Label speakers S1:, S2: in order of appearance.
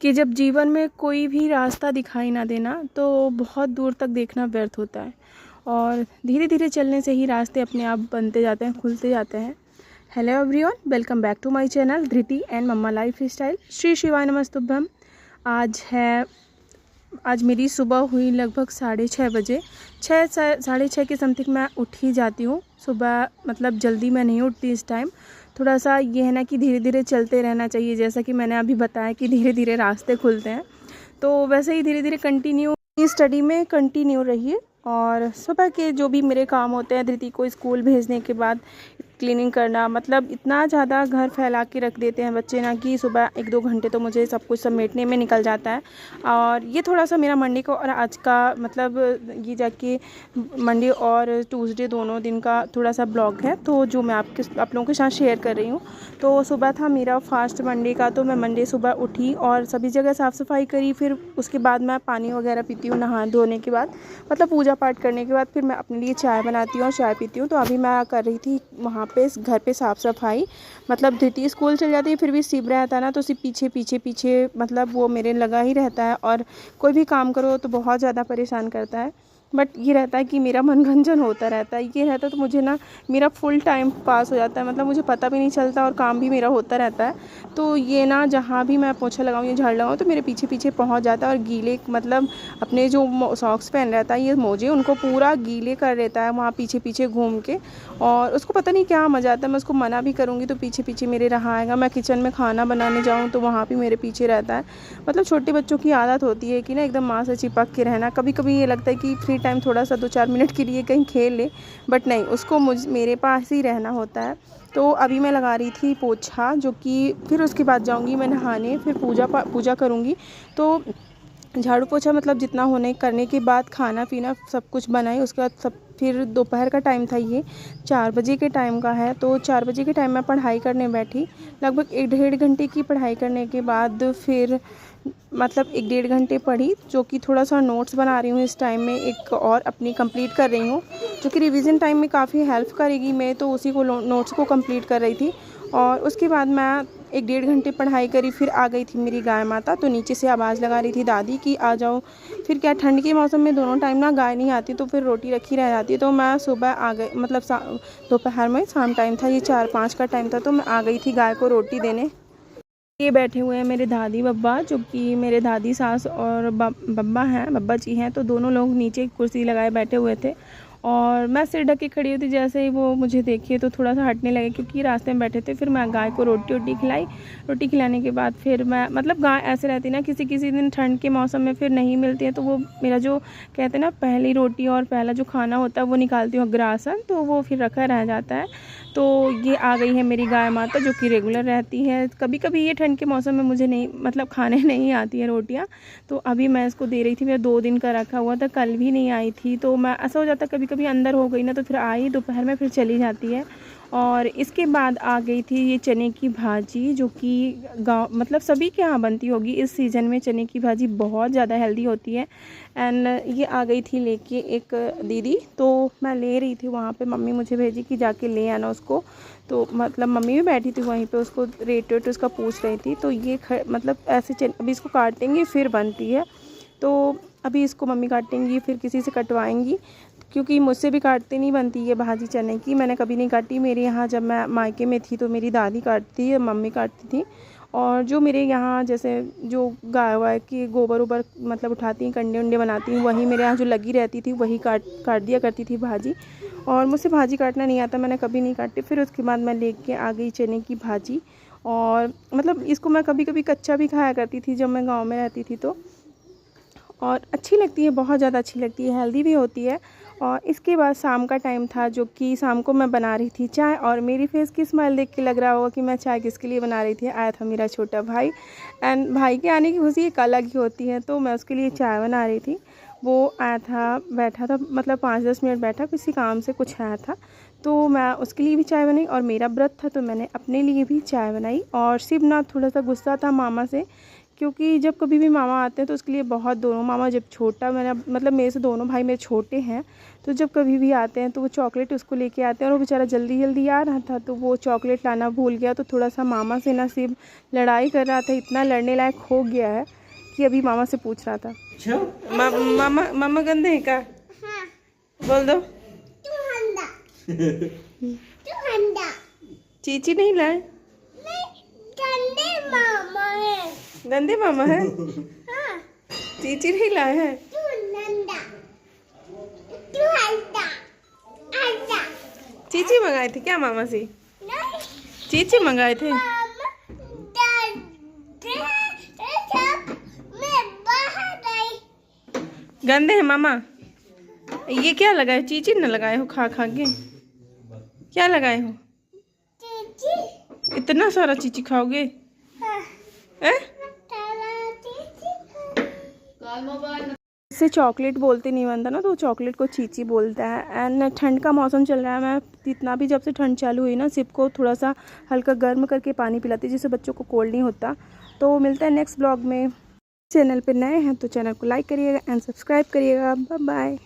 S1: कि जब जीवन में कोई भी रास्ता दिखाई ना देना तो बहुत दूर तक देखना व्यर्थ होता है और धीरे धीरे चलने से ही रास्ते अपने आप बनते जाते हैं, खुलते जाते हैं। Hello everyone, welcome back to my channel Dhriti and mamma lifestyle. श्री शिवाय नमस्तुभ्यम। आज मेरी सुबह हुई लगभग 6:30 बजे। 6:30 के समथिंग मैं उठ ही जाती हूँ। सुबह मतलब जल्दी मैं नहीं उठती इस टाइम। थोड़ा सा ये है ना कि धीरे धीरे चलते रहना चाहिए, जैसा कि मैंने अभी बताया कि धीरे धीरे रास्ते खुलते हैं। तो वैसे ही धीरे धीरे कंटिन्यू स्टडी में कंटिन्यू रहिए। और सुबह के जो भी मेरे काम होते हैं, धृति को स्कूल भेजने के बाद क्लीनिंग करना, मतलब इतना ज़्यादा घर फैला के रख देते हैं बच्चे ना कि सुबह 1-2 घंटे तो मुझे सब कुछ समेटने में निकल जाता है। और ये थोड़ा सा मेरा मंडे को और आज का मतलब ये जाके मंडे और ट्यूसडे दोनों दिन का थोड़ा सा ब्लॉग है, तो जो मैं आप लोगों के साथ शेयर कर रही हूँ। तो सुबह था मेरा फास्ट मंडे का, तो मैं मंडे सुबह उठी और सभी जगह साफ़ सफाई करी। फिर उसके बाद मैं पानी वगैरह पीती हूँ नहा धोने के बाद, मतलब पूजा पाठ करने के बाद फिर मैं अपने लिए चाय बनाती हूँ और चाय पीती हूँ। तो अभी मैं कर रही थी वहाँ पे घर पे साफ़ सफाई। मतलब धृति स्कूल चल जाती है, फिर भी शिव रहता है ना, तो सिर्फ पीछे पीछे पीछे मतलब वो मेरे लगा ही रहता है। और कोई भी काम करो तो बहुत ज़्यादा परेशान करता है। बट ये रहता है कि मेरा मनोरंजन होता रहता है, ये रहता है तो मुझे ना मेरा फुल टाइम पास हो जाता है, मतलब मुझे पता भी नहीं चलता और काम भी मेरा होता रहता है। तो ये ना जहाँ भी मैं पोछा लगाऊँ या झाड़ लगाऊँ तो मेरे पीछे पीछे पहुँच जाता है और गीले मतलब अपने जो सॉक्स पहन रहता है, ये मोजे, उनको पूरा गीले कर देता है वहाँ पीछे पीछे घूम के। और उसको पता नहीं क्या मज़ा आता है। मैं उसको मना भी करूँगी तो पीछे पीछे मेरे रहा आएगा। मैं किचन में खाना बनाने जाऊँ तो वहाँ भी मेरे पीछे रहता है। मतलब छोटे बच्चों की आदत होती है कि ना एकदम माँ से चिपक के रहना। कभी कभी ये लगता है कि फ्री टाइम थोड़ा सा 2-4 मिनट के लिए कहीं खेल ले, बट नहीं, उसको मेरे पास ही रहना होता है। तो अभी मैं लगा रही थी पोछा, जो कि फिर उसके बाद जाऊंगी मैं नहाने, फिर पूजा करूंगी। तो झाड़ू पोछा मतलब जितना होने करने के बाद खाना पीना सब कुछ बनाई, उसके बाद सब फिर दोपहर का टाइम था, ये 4 बजे के टाइम का है। तो 4 बजे के टाइम मैं पढ़ाई करने बैठी। लगभग 1-1.5 घंटे की पढ़ाई करने के बाद फिर मतलब 1-1.5 घंटे पढ़ी, जो कि थोड़ा सा नोट्स बना रही हूँ इस टाइम में, एक और अपनी कंप्लीट कर रही हूँ, जो कि रिवीजन टाइम में काफ़ी हेल्प करेगी। मैं तो उसी को नोट्स को कंप्लीट कर रही थी। और उसके बाद मैं 1-1.5 घंटे पढ़ाई करी, फिर आ गई थी मेरी गाय माता। तो नीचे से आवाज़ लगा रही थी दादी कि आ जाओ। फिर क्या, ठंड के मौसम में दोनों टाइम ना गाय नहीं आती, तो फिर रोटी रखी रह जाती है। तो मैं सुबह आ गई, मतलब दोपहर में, शाम टाइम था, ये 4-5 का टाइम था, तो मैं आ गई थी गाय को रोटी देने। ये बैठे हुए हैं मेरे दादी बब्बा, जो कि मेरे दादी सास और बब्बा हैं, बब्बा जी हैं। तो दोनों लोग नीचे कुर्सी लगाए बैठे हुए थे और मैं सिर ढक के खड़ी हुई थी। जैसे ही वो मुझे देखिए तो थोड़ा सा हटने लगे, क्योंकि रास्ते में बैठे थे। फिर मैं गाय को रोटी खिलाई। रोटी खिलाने के बाद फिर मैं, मतलब गाय ऐसे रहती ना, किसी किसी दिन ठंड के मौसम में फिर नहीं मिलती है, तो वो मेरा जो कहते हैं ना पहली रोटी और पहला जो खाना होता है वो निकालती हूँ ग्रासन, तो वो फिर रखा रह जाता है। तो ये आ गई है मेरी गाय माता, जो कि रेगुलर रहती है। कभी कभी ये ठंड के मौसम में मुझे नहीं, मतलब खाने नहीं आती है रोटियाँ, तो अभी मैं इसको दे रही थी। मेरा 2 दिन का रखा हुआ था, कल भी नहीं आई थी। तो मैं, ऐसा हो जाता कभी कभी अंदर हो गई ना, तो फिर आई दोपहर में, फिर चली जाती है। और इसके बाद आ गई थी ये चने की भाजी, जो कि गाँव मतलब सभी के यहाँ बनती होगी इस सीज़न में। चने की भाजी बहुत ज़्यादा हेल्दी होती है। एंड ये आ गई थी लेके एक दीदी, तो मैं ले रही थी वहाँ पे। मम्मी मुझे भेजी कि जाके ले आना उसको। तो मतलब मम्मी भी बैठी थी वहीं पे, उसको रेट उसका पूछ रही थी। तो ये मतलब ऐसे अभी इसको काटेंगे फिर बनती है। तो अभी इसको मम्मी काटेंगी, फिर किसी से कटवाएंगी, क्योंकि मुझसे भी काटते नहीं बनती ये भाजी चने की। मैंने कभी नहीं काटी। मेरे यहाँ जब मैं मायके में थी तो मेरी दादी काटती है, मम्मी काटती थी। और जो मेरे यहाँ जैसे जो गाय वाय की गोबर उबर मतलब उठाती हैं, कंडे उंडे बनाती हैं, वही मेरे यहाँ जो लगी रहती थी वही काट दिया करती थी भाजी। और मुझसे भाजी काटना नहीं आता, मैंने कभी नहीं काटी। फिर उसके बाद मैं लेके आ गई चने की भाजी। और मतलब इसको मैं कभी कभी कच्चा भी खाया करती थी जब मैं गाँव में रहती थी तो। और अच्छी लगती है, बहुत ज़्यादा अच्छी लगती है, हेल्दी भी होती है। और इसके बाद शाम का टाइम था, जो कि शाम को मैं बना रही थी चाय। और मेरी फेस की स्माइल देख के लग रहा होगा कि मैं चाय किसके लिए बना रही थी। आया था मेरा छोटा भाई, एंड भाई के आने की खुशी एक अलग ही होती है। तो मैं उसके लिए चाय बना रही थी। वो आया था, बैठा था, मतलब 5-10 मिनट बैठा, किसी काम से कुछ आया था, तो मैं उसके लिए भी चाय बनाई। और मेरा व्रत था तो मैंने अपने लिए भी चाय बनाई। और शिव ना थोड़ा सा गुस्सा था मामा से, क्योंकि जब कभी भी मामा आते हैं तो उसके लिए बहुत, दोनों मामा जब छोटा, मेरा मतलब मेरे से दोनों भाई मेरे छोटे हैं, तो जब कभी भी आते हैं तो वो चॉकलेट उसको लेके आते हैं। और वो बेचारा जल्दी जल्दी आ रहा था, तो वो चॉकलेट लाना भूल गया। तो थोड़ा सा मामा से ना सिर्फ लड़ाई कर रहा था, इतना लड़ने लायक हो गया है। विक्की अभी मामा से पूछ रहा था। मामा मामा गंदे हैं क्या? हाँ। बोल दो। चीची नहीं लाए? गंदे मामा है। गंदे मामा है? हाँ। चीची नहीं लाए हैं? चीची मंगाए थे क्या मामा से? चीची मंगाए थे? गंदे हैं मामा। ये क्या लगाए? चीची न लगाए हो खा खा के? क्या लगाए हो? चीची। इतना सारा चीची खाओगे? इसे चॉकलेट बोलते नहीं बनता ना, तो चॉकलेट को चीची बोलता है। एंड ठंड का मौसम चल रहा है, मैं जितना भी जब से ठंड चालू हुई ना, सिप को थोड़ा सा हल्का गर्म करके पानी पिलाती, जिससे बच्चों को कोल्ड नहीं होता। तो मिलता है नेक्स्ट ब्लॉग में। चैनल पे नए हैं तो चैनल को लाइक करिएगा एंड सब्सक्राइब करिएगा। Bye bye.